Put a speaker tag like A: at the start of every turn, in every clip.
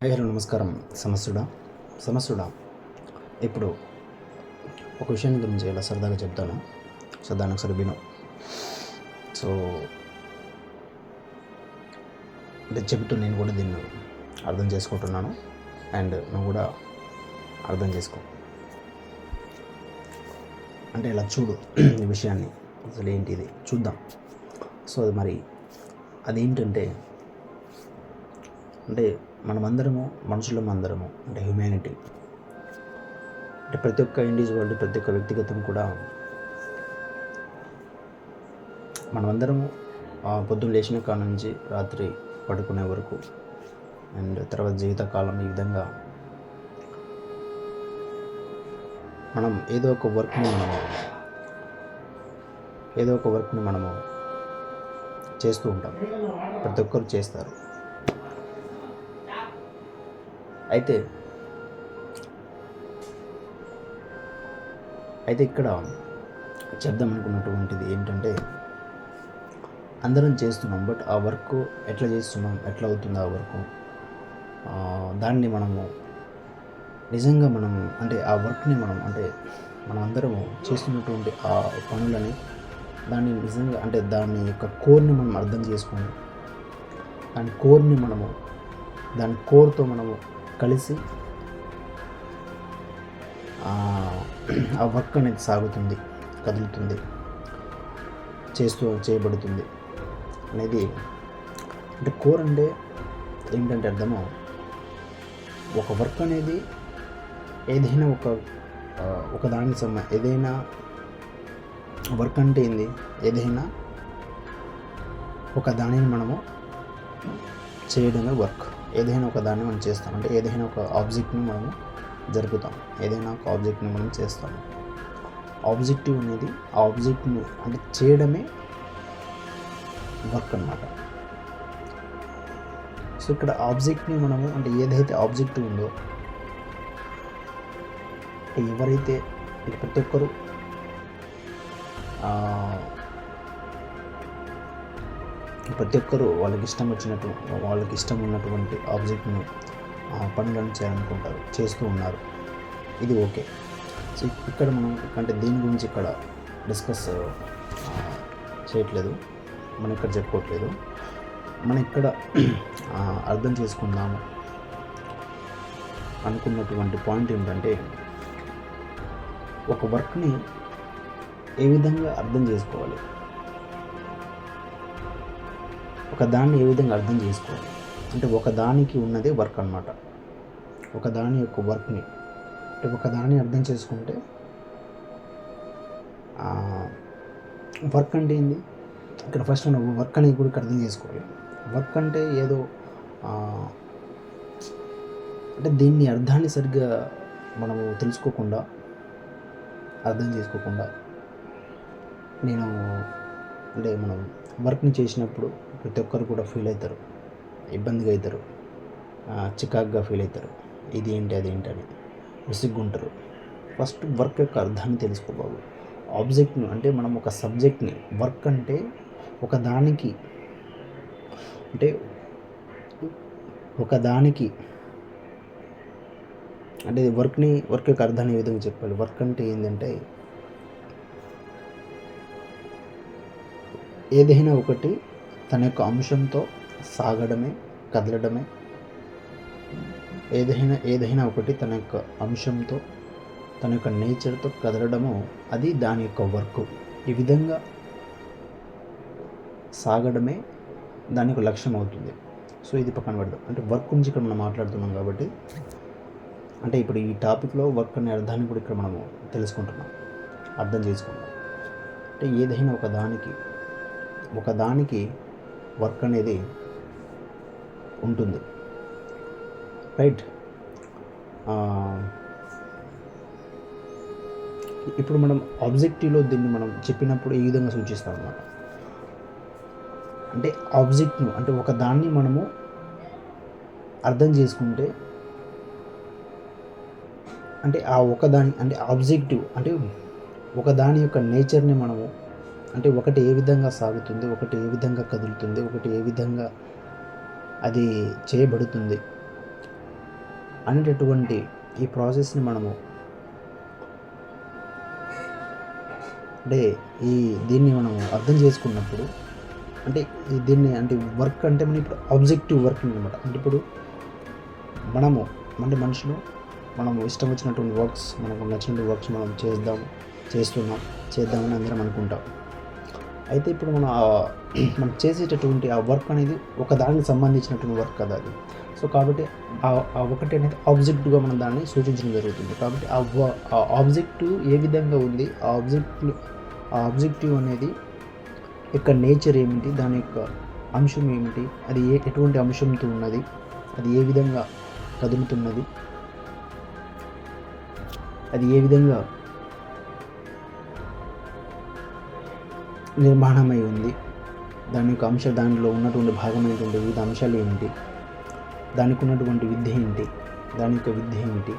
A: Hello నమస్కారం. సమస్యుడా ఇప్పుడు ఒక విషయం గురించి ఇలా సరదాగా చెప్తాను. సో దాని ఒకసారి విను. సో అంటే చెబుతూ నేను కూడా దీన్ని అర్థం చేసుకుంటున్నాను అండ్ నువ్వు కూడా అర్థం చేసుకో. అంటే ఇలా చూడు ఈ విషయాన్ని, అసలు ఏంటి ఇది చూద్దాం. సో అది మరి అదేంటంటే, అంటే మనమందరము అందరము అంటే హ్యుమానిటీ, అంటే ప్రతి ఒక్క ఇండివిజువల్, ప్రతి ఒక్క వ్యక్తిగతం కూడా మనమందరము పొద్దున్న లేచిన కాడ నుంచి రాత్రి పడుకునే వరకు అండ్ తర్వాత జీవితకాలం ఈ విధంగా మనం ఏదో ఒక వర్క్ని మనము చేస్తూ ఉంటాం. ప్రతి ఒక్కరు చేస్తారు. అయితే ఇక్కడ చెప్దాం అనుకున్నటువంటిది ఏంటంటే, అందరం చేస్తున్నాం, బట్ ఆ వర్క్ ఎట్లా చేస్తున్నాం, ఎట్లా అవుతుంది ఆ వర్క్, దాన్ని మనము నిజంగా అంటే ఆ వర్క్ని మనం అందరము చేస్తున్నటువంటి ఆ పనులని దాన్ని నిజంగా అంటే దాని యొక్క కోర్ని మనం అర్థం చేసుకొని దాని కోర్తో మనము కలిసి ఆ వర్క్ అనేది సాగుతుంది, కదులుతుంది, చేయబడుతుంది అనేది. అంటే కోర్ అంటే ఏంటంటే అర్థము, ఒక వర్క్ అనేది ఏదైనా ఒక దానికి ఏదైనా వర్క్ అంటే ఏంది, ఏదైనా ఒక దానిని మనము చేయడమే వర్క్. ఏదైనా ఒక దాన్ని మనం చేస్తాం అంటే ఏదైనా ఒక ఆబ్జెక్ట్ని మనము జరుపుతాం, ఏదైనా ఒక ఆబ్జెక్ట్ని మనం చేస్తాం. ఆబ్జెక్టివ్ అనేది ఆ ఆబ్జెక్ట్ని అంటే చేయడమే వర్క్ అన్నమాట. సో ఇక్కడ ఆబ్జెక్ట్ని మనము అంటే ఏదైతే ఆబ్జెక్టివ్ ఉందో, ఎవరైతే ప్రతి ఒక్కరు వాళ్ళకి ఇష్టం ఉన్నటువంటి ఆబ్జెక్ట్ను పనులను చేయాలనుకుంటారు, చేస్తూ ఉన్నారు. ఇది ఓకే. సో ఇక్కడ మనం అంటే దీని గురించి ఇక్కడ డిస్కస్ చేయట్లేదు, మనం ఇక్కడ చెప్పుకోవట్లేదు. మనం ఇక్కడ అర్థం చేసుకుందాము అనుకున్నటువంటి పాయింట్ ఏంటంటే, ఒక వర్క్ని ఏ విధంగా అర్థం చేసుకోవాలి, ఒక దాన్ని ఏ విధంగా అర్థం చేసుకోవాలి అంటే ఒక దానికి ఉన్నదే వర్క్ అన్నమాట. ఒక దాని యొక్క వర్క్ని అంటే ఒక దాన్ని అర్థం చేసుకుంటే, వర్క్ అంటే ఏంది ఇక్కడ ఫస్ట్ మనం వర్క్ అనేది కూడా అర్థం చేసుకోవాలి. వర్క్ అంటే ఏదో అంటే దీన్ని అర్థాన్ని సరిగ్గా మనము అర్థం చేసుకోకుండా మనం వర్క్ని చేసినప్పుడు ప్రతి ఒక్కరు కూడా ఫీల్ అవుతారు, ఇబ్బందిగా అవుతారు, చికాకుగా ఫీల్ అవుతారు. ఇది ఏంటి అది ఏంటి అని విసిగ్గుంటారు. ఫస్ట్ వర్క్ యొక్క అర్థాన్ని తెలుసుకో బాబు. ఆబ్జెక్ట్ను అంటే మనం ఒక సబ్జెక్ట్ని, వర్క్ అంటే ఒక దానికి అంటే వర్క్ యొక్క అర్థాన్ని ఏ విధంగా చెప్పాలి. వర్క్ అంటే ఏంటంటే ఏదైనా ఒకటి తన యొక్క అంశంతో సాగడమే, కదలడమే. ఏదైనా ఒకటి తన యొక్క అంశంతో, తన యొక్క నేచర్తో కదలడము, అది దాని యొక్క వర్క్. ఈ విధంగా సాగడమే దాని యొక్క లక్ష్యం అవుతుంది. సో ఇది పక్కన పెడదాం. అంటే వర్క్ గురించి ఇక్కడ మనం మాట్లాడుతున్నాం కాబట్టి, అంటే ఇప్పుడు ఈ టాపిక్లో వర్క్ అనే అర్థాన్ని కూడా ఇక్కడ మనము తెలుసుకుంటున్నాం, అర్థం చేసుకుంటాం. అంటే ఏదైనా ఒక దానికి వర్క్ అనేది ఉంటుంది, రైట్. ఇప్పుడు మనం ఆబ్జెక్టివ్లో దీన్ని మనం చెప్పినప్పుడు ఈ విధంగా సూచిస్తాం అన్నమాట. అంటే ఆబ్జెక్ట్ను అంటే ఒక దాన్ని మనము అర్థం చేసుకుంటే, అంటే ఆ ఒకదాని అంటే ఆబ్జెక్టివ్ అంటే ఒక దాని యొక్క నేచర్ని మనము అంటే ఒకటి ఏ విధంగా సాగుతుంది, ఒకటి ఏ విధంగా కదులుతుంది, ఒకటి ఏ విధంగా అది చేయబడుతుంది, అనేటటువంటి ఈ ప్రాసెస్ని మనము అంటే దీన్ని మనము అర్థం చేసుకున్నప్పుడు అంటే దీన్ని అంటే వర్క్ అంటే మనం ఇప్పుడు ఆబ్జెక్టివ్ వర్కింగ్ అనమాట. అంటే ఇప్పుడు మనము అంటే మనుషులు మనము ఇష్టం వచ్చినటువంటి వర్క్స్, మనకు నచ్చినటువంటి వర్క్స్ మనం చేద్దామని అందరం అనుకుంటాం. అయితే ఇప్పుడు మనం చేసేటటువంటి ఆ వర్క్ అనేది ఒక దానికి సంబంధించినటువంటి వర్క్ కదా అది. సో కాబట్టి ఆ ఒకటి అనేది ఆబ్జెక్టివ్గా మనం దాన్ని సూచించడం జరుగుతుంది. కాబట్టి ఆ ఆబ్జెక్టివ్ ఏ విధంగా ఉంది, ఆ ఆబ్జెక్టివ్ అనేది యొక్క నేచర్ ఏమిటి, దాని యొక్క అంశం ఏమిటి, అది ఎటువంటి అంశంతో ఉన్నది, అది ఏ విధంగా కదులుతున్నది, అది ఏ విధంగా నిర్మాణమై ఉంది, దాని యొక్క దానిలో ఉన్నటువంటి భాగమైనటువంటి వివిధ అంశాలు ఏమిటి, దానికి ఉన్నటువంటి విద్య ఏంటి, దాని యొక్క విద్య ఏమిటి.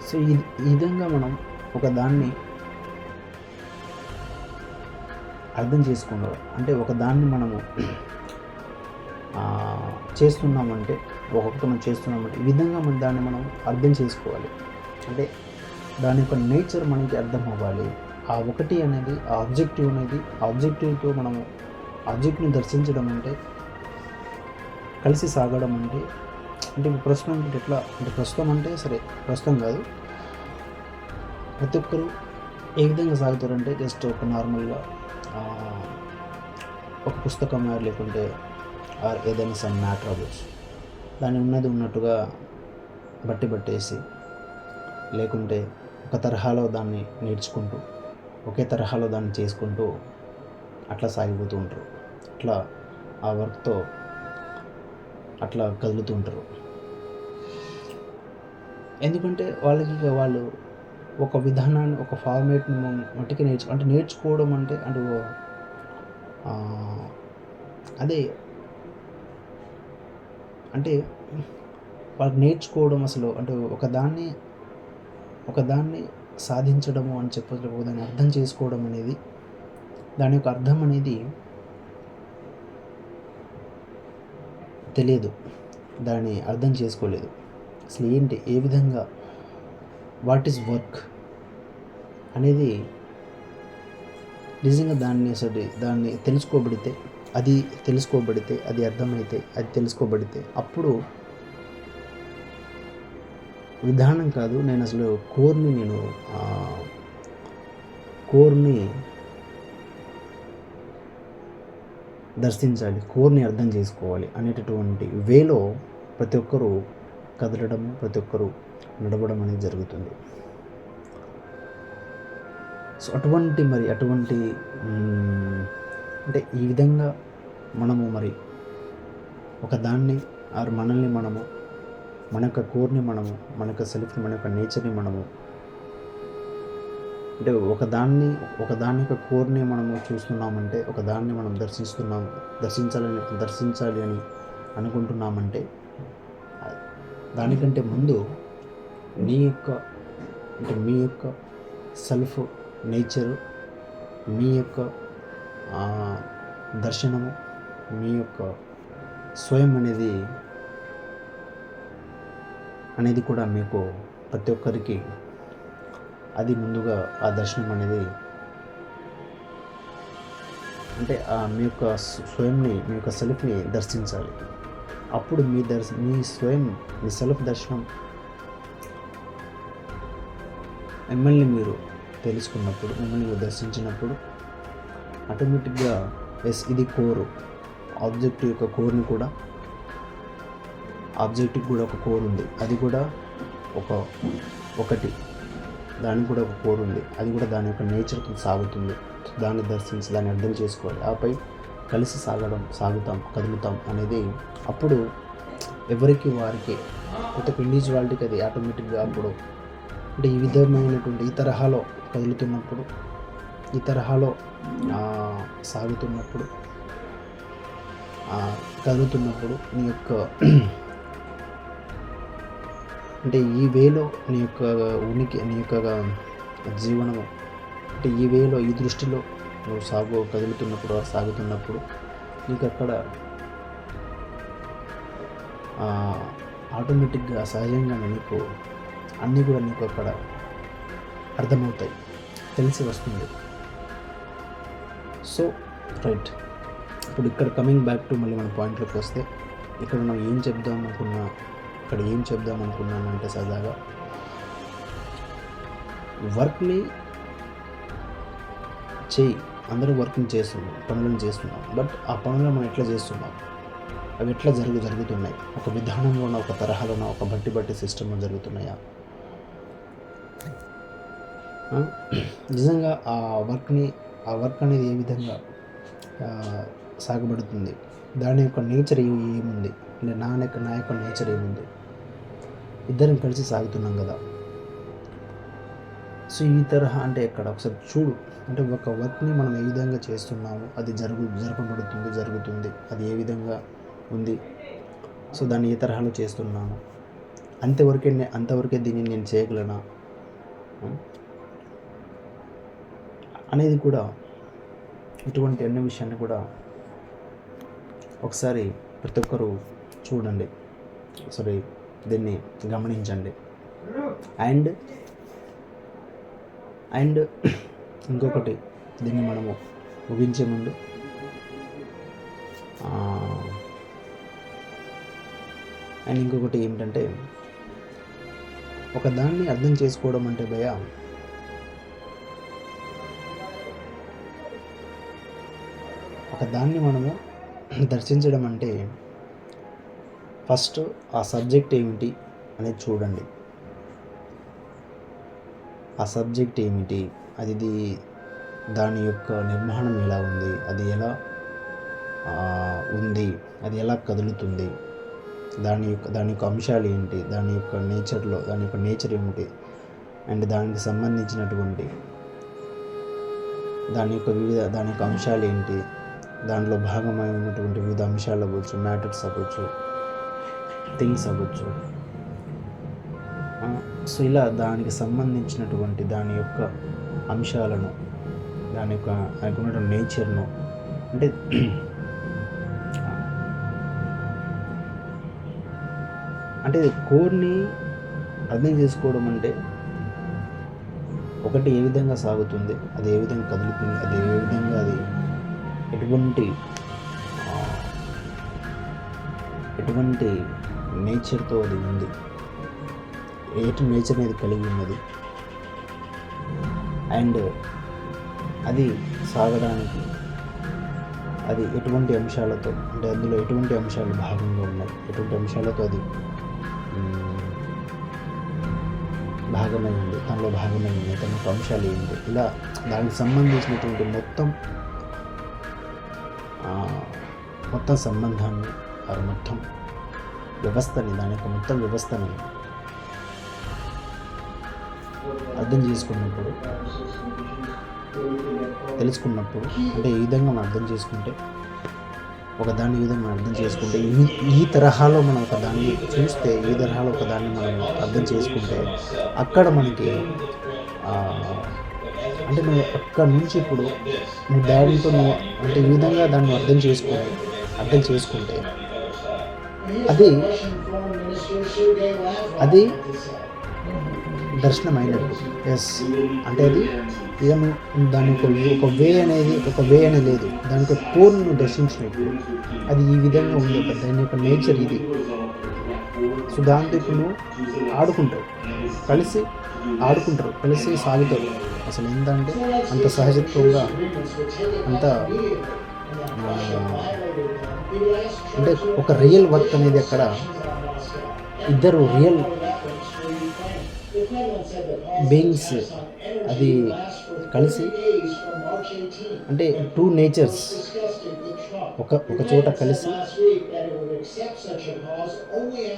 A: సో ఈ విధంగా మనం ఒక దాన్ని అర్థం చేసుకున్నారు. అంటే ఒక దాన్ని మనము చేస్తున్నామంటే ఒక్కొక్కటి మనం చేస్తున్నామంటే ఈ విధంగా దాన్ని మనం అర్థం చేసుకోవాలి. అంటే దాని యొక్క నేచర్ మనకి అర్థం అవ్వాలి. ఆ ఒకటి అనేది ఆ ఆబ్జెక్టివ్ అనేది ఆబ్జెక్టివ్తో మనము ఆబ్జెక్ట్ని దర్శించడం అంటే కలిసి సాగడం అంటే ప్రస్తుతం ఎట్లా అంటే ప్రస్తుతం అంటే సరే ప్రస్తుతం కాదు, ప్రతి ఒక్కరు ఏ విధంగా సాగుతారంటే జస్ట్ ఒక నార్మల్గా ఒక పుస్తకం లేకుంటే ఏదైనా సమ్ మ్యాటర్ అవ్వచ్చు, దాన్ని ఉన్నట్టుగా బట్టేసి లేకుంటే ఒక తరహాలో దాన్ని నేర్చుకుంటూ ఒకే తరహాలో దాన్ని చేసుకుంటూ అట్లా సాగిపోతూ ఉంటారు. అట్లా ఆ వర్క్తో అట్లా కదులుతూ ఉంటారు. ఎందుకంటే వాళ్ళు ఒక విధానాన్ని ఒక ఫార్మేట్ని మట్టికి నేర్చుకోవడం అంటే అదే అంటే వాళ్ళకి నేర్చుకోవడం అసలు అంటే ఒకదాన్ని సాధించడము అని చెప్పలేకపోతే దాన్ని అర్థం చేసుకోవడం అనేది దాని యొక్క అర్థం అనేది తెలియదు, దాన్ని అర్థం చేసుకోలేదు. అసలు ఏంటి, ఏ విధంగా, వాట్ ఈజ్ వర్క్ అనేది నిజంగా దాన్ని తెలుసుకోబడితే అది అర్థమైతే, అది తెలుసుకోబడితే అప్పుడు విధానం కాదు, నేను అసలు కోర్ని దర్శించాలి, కోర్ని అర్థం చేసుకోవాలి అనేటటువంటి వేలో ప్రతి ఒక్కరూ కదలడము, ప్రతి ఒక్కరూ నడవడం అనేది జరుగుతుంది. సో అటువంటి అంటే ఈ విధంగా మనము ఒక దాన్ని మనల్ని మన యొక్క కోర్ని మన యొక్క సెల్ఫ్ని, మన యొక్క నేచర్ని అంటే ఒకదాని యొక్క కోర్ని మనము చూస్తున్నామంటే, ఒకదాన్ని మనం దర్శించాలి అని అనుకుంటున్నామంటే దానికంటే ముందు మీ యొక్క సెల్ఫ్ నేచరు, మీ యొక్క దర్శనము, మీ యొక్క స్వయం అనేది కూడా మీకు ప్రతి ఒక్కరికి అది ముందుగా ఆ దర్శనం అనేది అంటే మీ యొక్క స్వయంని, మీ యొక్క సెల్ఫ్ని దర్శించాలి. అప్పుడు మీ సెల్ఫ్ దర్శనం మిమ్మల్ని మీరు తెలుసుకున్నప్పుడు, మిమ్మల్ని మీరు దర్శించినప్పుడు ఆటోమేటిక్గా ఇది కోరు, ఆబ్జెక్టివ్ యొక్క కోర్ని కూడా, ఆబ్జెక్టివ్ కూడా ఒక కోర్ ఉంది, అది కూడా ఒకటి దానికి కూడా ఒక కోర్ ఉంది, అది కూడా దాని యొక్క నేచర్తో సాగుతుంది. దాన్ని దర్శించి దాన్ని అర్థం చేసుకోవాలి, ఆపై కలిసి కదులుతాం అనేది అప్పుడు ఎవరికి వారికి ప్రతి ఒక్క ఇండివిజువాలిటీకి అది ఆటోమేటిక్గా అప్పుడు అంటే ఈ విధమైనటువంటి ఈ తరహాలో కదులుతున్నప్పుడు, ఈ తరహాలో కదులుతున్నప్పుడు నీ యొక్క అంటే ఈ వేలో నీ యొక్క ఉనికి, నీ యొక్క జీవనము అంటే ఈ వేలో, ఈ దృష్టిలో నువ్వు సాగుతున్నప్పుడు నీకు అక్కడ ఆటోమేటిక్గా సహజంగానే నీకు అన్నీ కూడా నీకు అక్కడ అర్థమవుతాయి, తెలిసి వస్తుంది. సో రైట్, ఇప్పుడు ఇక్కడ కమింగ్ బ్యాక్ టు మళ్ళీ మన పాయింట్లోకి వస్తే, ఇక్కడ మనం ఏం చెప్దాం అనుకున్నానంటే సరదాగా వర్క్ని చేయి, అందరూ వర్కింగ్ చేస్తున్నాం, పనులను చేస్తున్నాం. బట్ ఆ పనులు మనం ఎట్లా చేస్తున్నాం, అవి ఎట్లా జరుగుతున్నాయి, ఒక విధానంలోన, ఒక తరహాలోన, ఒక బట్టి సిస్టంలో జరుగుతున్నాయా? నిజంగా ఆ వర్క్ అనేది ఏ విధంగా సాగబడుతుంది, దాని యొక్క నేచర్ ఏముంది, అంటే నా యొక్క నేచర్ ఏముంది, ఇద్దరం కలిసి సాగుతున్నాం కదా. సో ఈ తరహా అంటే ఎక్కడ ఒకసారి చూడు, అంటే ఒక వర్క్ని మనం ఏ విధంగా చేస్తున్నాము, అది జరుగుతుంది, అది ఏ విధంగా ఉంది, సో దాన్ని ఏ తరహాలో చేస్తున్నాను, అంతవరకే దీన్ని నేను చేయగలనా అనేది కూడా, ఇటువంటి అన్ని విషయాన్ని కూడా ఒకసారి ప్రతి ఒక్కరూ చూడండి, ఒకసారి దీన్ని గమనించండి. అండ్ ఇంకొకటి, దీన్ని మనము ముగించే ముందు అండ్ ఇంకొకటి ఏమిటంటే, ఒక దాన్ని అర్థం చేసుకోవడం అంటే ఒక దాన్ని మనము దర్శించడం అంటే ఫస్ట్ ఆ సబ్జెక్ట్ ఏమిటి అనేది చూడండి. ఆ సబ్జెక్ట్ ఏమిటి, దాని యొక్క నిర్మాణం ఎలా ఉంది, అది ఎలా ఉంది, అది ఎలా కదులుతుంది, దాని యొక్క అంశాలు ఏంటి, దాని యొక్క నేచర్ ఏమిటి, అండ్ దానికి సంబంధించినటువంటి దాని యొక్క అంశాలు ఏంటి, దాంట్లో భాగమై ఉన్నటువంటి వివిధ అంశాలు అవ్వచ్చు, మ్యాటర్స్ అవ్వచ్చు, థింగ్స్ అవ్వచ్చు. సో ఇలా దానికి సంబంధించినటువంటి దాని యొక్క అంశాలను, దానికి ఉన్నటువంటి నేచర్ను, అంటే కోర్ని అర్థం చేసుకోవడం అంటే, ఒకటి ఏ విధంగా సాగుతుంది, అది ఏ విధంగా కదులుతుంది, అది ఏ విధంగా ఎటువంటి నేచర్తో అది ఉంది, నేచర్ అనేది కలిగి ఉన్నది, అండ్ అది సాగడానికి అది ఎటువంటి అంశాలతో, అంటే అందులో ఎటువంటి అంశాలు భాగంగా ఉన్నాయి, ఎటువంటి అంశాలతో అది భాగమై ఉంది, దానిలో భాగమై ఉంది, తన యొక్క అంశాలు ఏంటి, ఇలా దానికి సంబంధించినటువంటి మొత్తం సంబంధాన్ని, మొత్తం వ్యవస్థని, దాని యొక్క మొత్తం వ్యవస్థని అర్థం తెలుసుకున్నప్పుడు, అంటే ఈ విధంగా మనం అర్థం చేసుకుంటే, ఒకదాన్ని ఈ విధంగా మనం అర్థం చేసుకుంటే, ఈ తరహాలో మనం ఒకదాన్ని చూస్తే, ఈ తరహాలో ఒకదాన్ని మనం అర్థం చేసుకుంటే, అక్కడ మనకి అంటే నువ్వు అక్కడ నుంచి ఇప్పుడు నువ్వు దానితో అంటే ఈ విధంగా దాన్ని అర్థం చేసుకుంటే అది దర్శనం అయినట్టు. ఎస్, అంటే అది ఇక నువ్వు దానికి ఒక వే అనేది లేదు, దానికి కోర్ను నువ్వు దర్శించినప్పుడు అది ఈ విధంగా ఉంది, దాని యొక్క నేచర్ ఇది. సో దాంతో ఇప్పుడు నువ్వు కలిసి సాగుతారు. అసలు ఏంటంటే అంత సహజత్వంగా, అంత అంటే ఒక రియల్ వర్క్ అనేది అక్కడ ఇద్దరు రియల్ బీయింగ్స్ అది కలిసి, అంటే టూ నేచర్స్ ఒక చోట కలిసి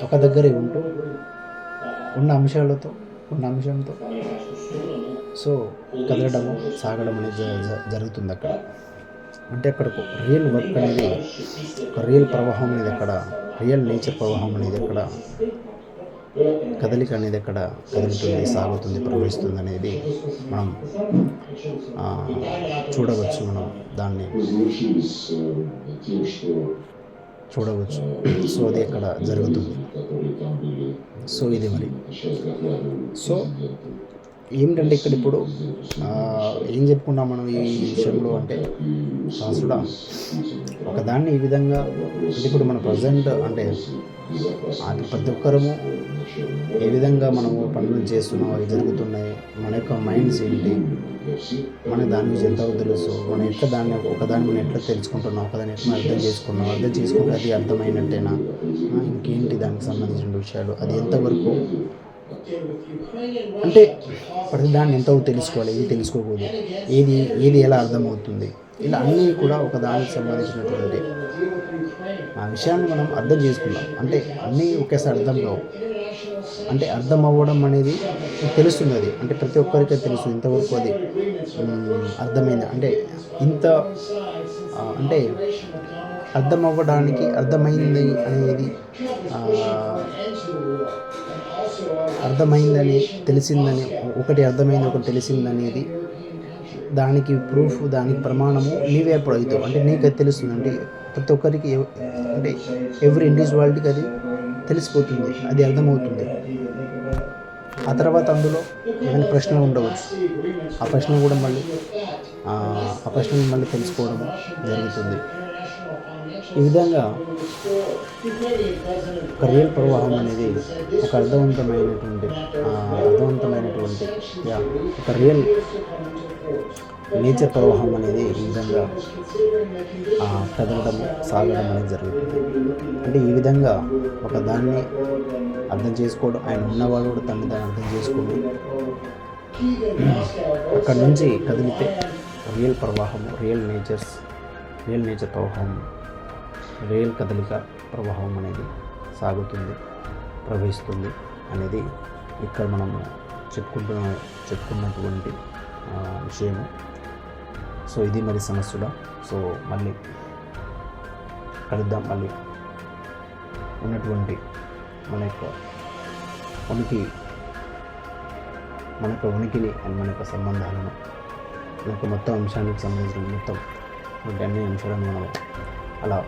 A: ఒక దగ్గరే ఉంటూ ఉన్న అంశంతో సో కదలడము, సాగడం అనేది జరుగుతుంది అక్కడ. అంటే అక్కడ ఒక రియల్ వర్క్ అనేది, ఒక రియల్ ప్రవాహం అనేది అక్కడ, రియల్ నేచర్ ప్రవాహం అనేది అక్కడ, కదలిక అనేది అక్కడ కదులుతుంది, సాగుతుంది, ప్రవహిస్తుంది అనేది మనం చూడవచ్చు. మనం దాన్ని చూడవచ్చు. సో అది అక్కడ జరుగుతుంది. సో ఇది మరి. సో ఏమిటంటే ఇక్కడ ఇప్పుడు ఏం చెప్పుకున్నాం మనం ఈ విషయంలో అంటే శాస్త్రుడా ఒకదాన్ని ఈ విధంగా అంటే ఇప్పుడు మన ప్రజెంట్ అంటే అది ప్రతి ఒక్కరము ఏ విధంగా మనము పనులు చేస్తున్నాం, అవి జరుగుతున్నాయి, మన యొక్క మైండ్స్ ఏంటి, మన దాని గురించి ఎంత తెలుసు, మనం ఎట్లా దాన్ని ఒకదాన్ని మనం ఎట్లా తెలుసుకుంటున్నాం, ఒకదాన్ని ఎట్లా అర్థం చేసుకుంటే అది అర్థమైనట్టేనా, ఇంకేంటి దానికి సంబంధించిన విషయాలు, అది ఎంతవరకు అంటే ప్రతిదాన్ని ఎంతవరకు తెలుసుకోవాలి, ఏది తెలుసుకోకూడదు, ఏది ఎలా అర్థమవుతుంది, ఇలా అన్నీ కూడా ఒక దానికి సంబంధించినటువంటి ఆ విషయాన్ని మనం అర్థం చేసుకుందాం. అంటే అన్నీ ఒకేసారి అర్థం కావు, అంటే అర్థం అవ్వడం అనేది తెలుస్తుంది. అది అంటే ప్రతి ఒక్కరికి తెలుసు ఇంతవరకు అది అర్థమైంది అంటే ఇంత అంటే అర్థం అవ్వడానికి అర్థమైంది అనేది అర్థమైందని తెలిసిందని ఒకటి అర్థమైంది ఒకటి తెలిసిందనేది దానికి ప్రూఫ్ దానికి ప్రమాణము నీవే అప్పుడు అవుతావు. అంటే నీకు అది తెలుస్తుంది. అంటే ప్రతి ఒక్కరికి అంటే ఎవ్రీ ఇండివిజువాలిటీకి అది తెలిసిపోతుంది, అది అర్థమవుతుంది. ఆ తర్వాత అందులో ఏమైనా ప్రశ్నలు ఉండవచ్చు, ఆ ప్రశ్నలు కూడా మళ్ళీ తెలుసుకోవడం జరుగుతుంది. ఈ విధంగా ఒక రియల్ ప్రవాహం అనేది ఒక అర్థవంతమైనటువంటి ఒక రియల్ నేచర్ ప్రవాహం అనేది ఈ విధంగా కదలడం సాగడం అనేది జరుగుతుంది. అంటే ఈ విధంగా ఒక దాన్ని అర్థం చేసుకోవడం, ఆయన ఉన్నవాడు కూడా దాన్ని అర్థం చేసుకుని అక్కడి నుంచి కదిలితే రియల్ ప్రవాహము, రియల్ నేచర్ ప్రవాహం, రియల్ కదలిక ప్రవాహం అనేది సాగుతుంది, ప్రవహిస్తుంది అనేది ఇక్కడ మనము చెప్పుకున్నటువంటి విషయము. సో ఇది మరి సమస్యడా. సో మళ్ళీ కలుద్దాం. మళ్ళీ ఉన్నటువంటి మన యొక్క ఉనికిని అండ్ మన యొక్క సంబంధాలను, మన యొక్క మొత్తం అంశానికి సంబంధించిన మొత్తం అన్ని అంశాలను మనం అలా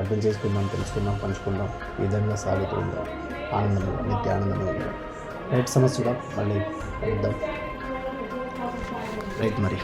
A: అర్థం చేసుకుందాం, తెలుసుకుందాం, పంచుకుందాం. ఈ విధంగా సాగుతూ ఉందాం, నిత్య ఆనందంగా రైట్ సమస్యగా మళ్ళీ కలుద్దాం. రైట్ మరి.